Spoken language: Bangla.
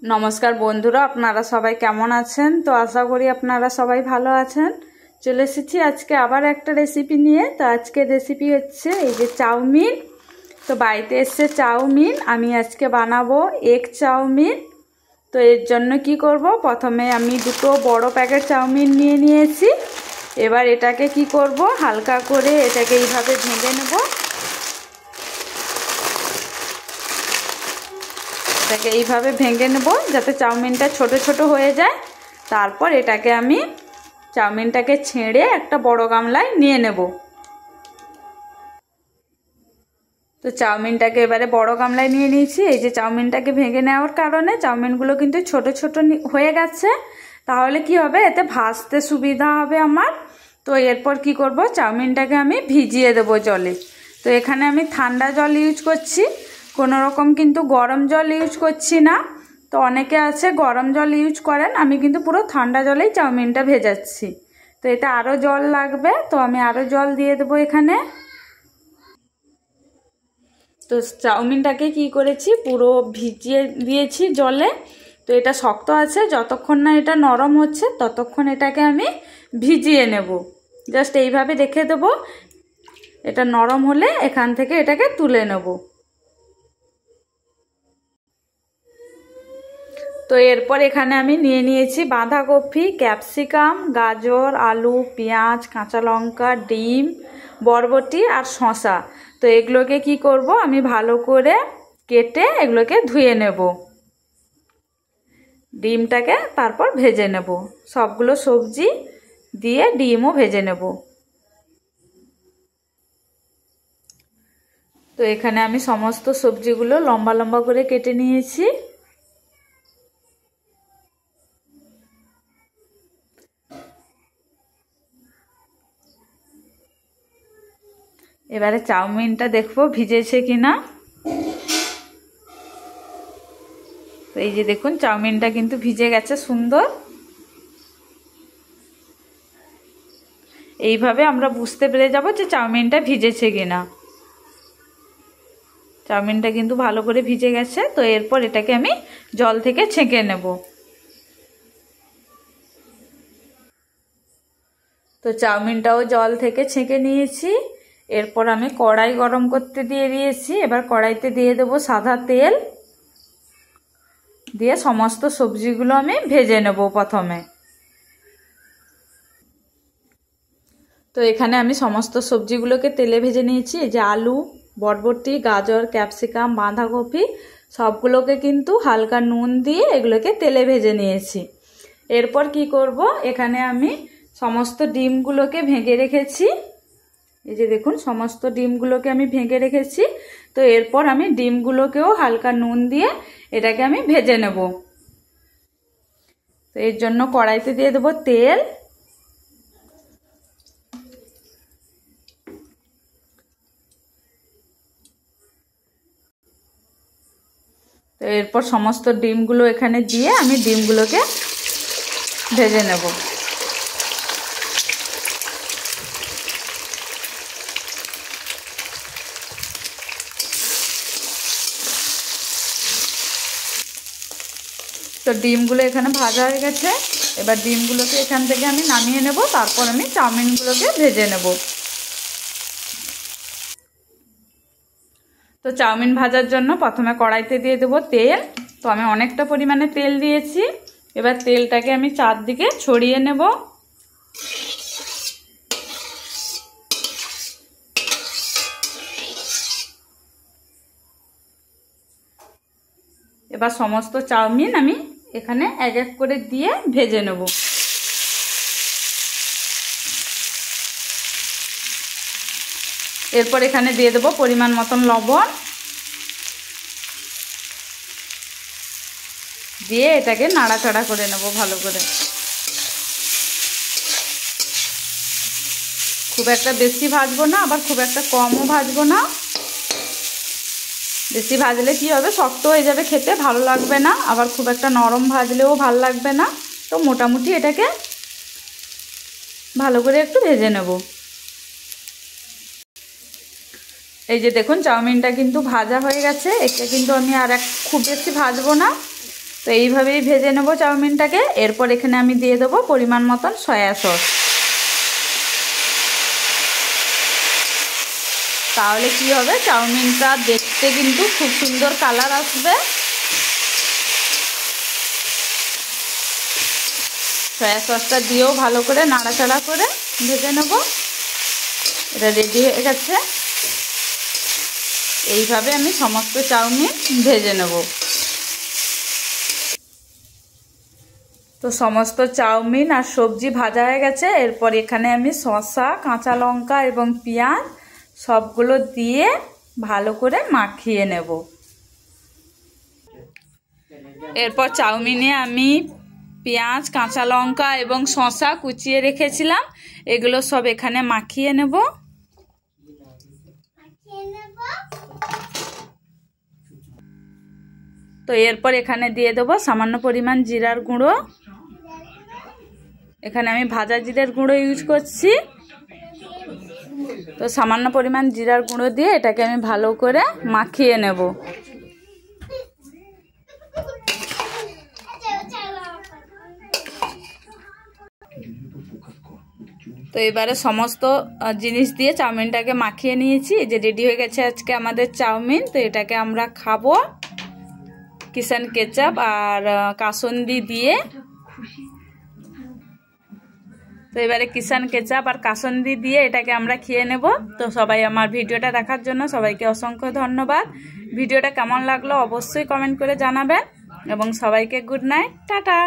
নমস্কার বন্ধুরা, আপনারা সবাই কেমন আছেন? তো আশা করি আপনারা সবাই ভালো আছেন। চলে এসেছি আজকে আবার একটা রেসিপি নিয়ে। তো আজকে রেসিপি হচ্ছে এই যে চাউমিন। তো বাড়িতে এসছে চাউমিন, আমি আজকে বানাবো এগ চাউমিন। তো এর জন্য কি করব, প্রথমে আমি দুটো বড় প্যাকেট চাউমিন নিয়ে নিয়েছি। এবার এটাকে কি করব, হালকা করে এটাকে এইভাবে ভেঙে নেব। এটাকে এইভাবে ভেঙে নেব যাতে চাউমিনটা ছোট ছোট হয়ে যায়। তারপর এটাকে আমি চাউমিনটাকে ছেড়ে একটা বড় গামলায় নিয়ে নেব। তো চাউমিনটাকে এবারে বড় গামলায় নিয়ে নিয়েছি। এই যে চাউমিনটাকে ভেঙে নেওয়ার কারণে চাউমিনগুলো কিন্তু ছোট ছোট হয়ে গেছে। তাহলে কি হবে, এতে ভাজতে সুবিধা হবে আমার। তো এরপর কি করব, চাউমিনটাকে আমি ভিজিয়ে দেব জলে। তো এখানে আমি ঠান্ডা জল ইউজ করছি, কোনো রকম কিন্তু গরম জল ইউজ করছি না। তো অনেকে আছে গরম জল ইউজ করেন, আমি কিন্তু পুরো ঠান্ডা জলেই চাউমিনটা ভেজাচ্ছি। তো এটা আরও জল লাগবে, তো আমি আরও জল দিয়ে দেবো এখানে। তো চাউমিনটাকে কি করেছি, পুরো ভিজিয়ে দিয়েছি জলে। তো এটা শক্ত আছে, যতক্ষণ না এটা নরম হচ্ছে ততক্ষণ এটাকে আমি ভিজিয়ে নেব। জাস্ট এইভাবে রেখে দেব, এটা নরম হলে এখান থেকে এটাকে তুলে নেব। তো এরপর এখানে আমি নিয়ে নিয়েছি বাঁধাকপি, ক্যাপসিকাম, গাজর, আলু, পেঁয়াজ, কাঁচা লঙ্কা, ডিম, বরবটি আর শসা। তো এগুলোকে কি করব, আমি ভালো করে কেটে এগুলোকে ধুয়ে নেব। ডিমটাকে তারপর ভেজে নেব, সবগুলো সবজি দিয়ে ডিমও ভেজে নেব। তো এখানে আমি সমস্ত সবজিগুলো লম্বা লম্বা করে কেটে নিয়েছি। এবারে চাউমিনটা দেখবো ভিজেছে কিনা। তো এই যে দেখুন, চাউমিনটা কিন্তু ভিজে গেছে সুন্দর। এইভাবে আমরা বুঝতে পেরে যাব যে চাউমিনটা ভিজেছে কিনা। চাউমিনটা কিন্তু ভালো করে ভিজে গেছে। তো এরপর এটাকে আমি জল থেকে ছেঁকে নেব। তো চাউমিনটাও জল থেকে ছেঁকে নিয়েছি। এরপর আমি কড়াই গরম করতে দিয়ে দিয়েছি। এবার কড়াইতে দিয়ে দেব সাদা তেল, দিয়ে সমস্ত সবজিগুলো আমি ভেজে নেব প্রথমে। তো এখানে আমি সমস্ত সবজিগুলোকে তেলে ভেজে নিয়েছি। এই যে আলু, বরবটি, গাজর, ক্যাপসিকাম, বাঁধাকপি সবগুলোকে কিন্তু হালকা নুন দিয়ে এগুলোকে তেলে ভেজে নিয়েছি। এরপর কি করব, এখানে আমি সমস্ত ডিমগুলোকে ভেঙে রেখেছি। এই যে দেখুন, সমস্ত ডিমগুলোকে আমি ভেঙে রেখেছি। তো এরপর আমি ডিমগুলোকেও হালকা নুন দিয়ে এটাকে আমি ভেজে নেব। তো এর জন্য কড়াইতে দিয়ে দেবো তেল। তো এরপর সমস্ত ডিমগুলো এখানে দিয়ে আমি ডিমগুলোকে ভেজে নেব। তো ডিমগুলো এখানে ভাজা হয়ে গেছে। এবার ডিমগুলোকে এখান থেকে আমি নামিয়ে নেব, তারপর আমি চাউমিনগুলোকে ভেজে নেব। তো চাউমিন ভাজার জন্য প্রথমে কড়াইতে দিয়ে দেবো তেল। তো আমি অনেকটা পরিমাণে তেল দিয়েছি। এবার তেলটাকে আমি চারদিকে ছড়িয়ে নেব। এবার সমস্ত চাউমিন আমি এখানে এক এক করে দিয়ে ভেজে নেব। এরপর এখানে দিয়ে দেবো পরিমাণ মতন লবণ, দিয়ে এটাকে নাড়াচাড়া করে নেব ভালো করে। খুব একটা বেশি ভাজবো না, আবার খুব একটা কমও ভাজবো না। বেশি ভাজলে কি হবে, শক্ত হয়ে যাবে, খেতে ভালো লাগবে না। আবার খুব একটা নরম ভাজলেও ভালো লাগবে না। তো মোটামুটি এটাকে ভালো করে একটু ভেজে নেব। এই যে দেখুন, চাউমিনটা কিন্তু ভাজা হয়ে গেছে। একে কিন্তু আমি আর খুব বেশি ভাজবো না। তো এইভাবেই ভেজে নেব চাউমিনটাকে। এরপর এখানে আমি দিয়ে দেবো পরিমাণ মতন সয়া সস। তাহলে কি হবে, চাউমিনটা দেখতে কিন্তু খুব সুন্দর কালার আসবে। সয়া সসটা দিয়েও ভালো করে নাড়াচাড়া করে ভেজে নেব। এটা রেডি হয়ে গেছে। এইভাবে আমি সমস্ত চাউমিন ভেজে নেব। তো সমস্ত চাউমিন আর সবজি ভাজা হয়ে গেছে। এরপর এখানে আমি শসা, কাঁচা লঙ্কা এবং পেঁয়াজ সবগুলো দিয়ে ভালো করে মাখিয়ে নেব। এরপর চাউমিনে আমি পেঁয়াজ, কাঁচা লঙ্কা এবং শসা কুচিয়ে রেখেছিলাম, এগুলো সব এখানে মাখিয়ে নেব। তো এরপর এখানে দিয়ে দেবো সামান্য পরিমাণ জিরার গুঁড়ো। এখানে আমি ভাজা জিরার গুঁড়ো ইউজ করছি। তো সামান্য পরিমাণ জিরার গুঁড়ো দিয়ে এটাকে আমি ভালো করে মাখিয়ে নেব। তো এবারে সমস্ত জিনিস দিয়ে চাউমিনটাকে মাখিয়ে নিয়েছি। এই যে রেডি হয়ে গেছে আজকে আমাদের চাউমিন। তো এটাকে আমরা খাবো কিষান কেচাপ আর কাসুন্দি দিয়ে। তো এবারে কিষান কেচাপ আর কাসুন্দি দিয়ে এটাকে আমরা খেয়ে নেব। তো সবাই আমার ভিডিওটা দেখার জন্য সবাইকে অসংখ্য ধন্যবাদ। ভিডিওটা কেমন লাগলো অবশ্যই কমেন্ট করে জানাবেন এবং সবাইকে গুড নাইট, টাটা।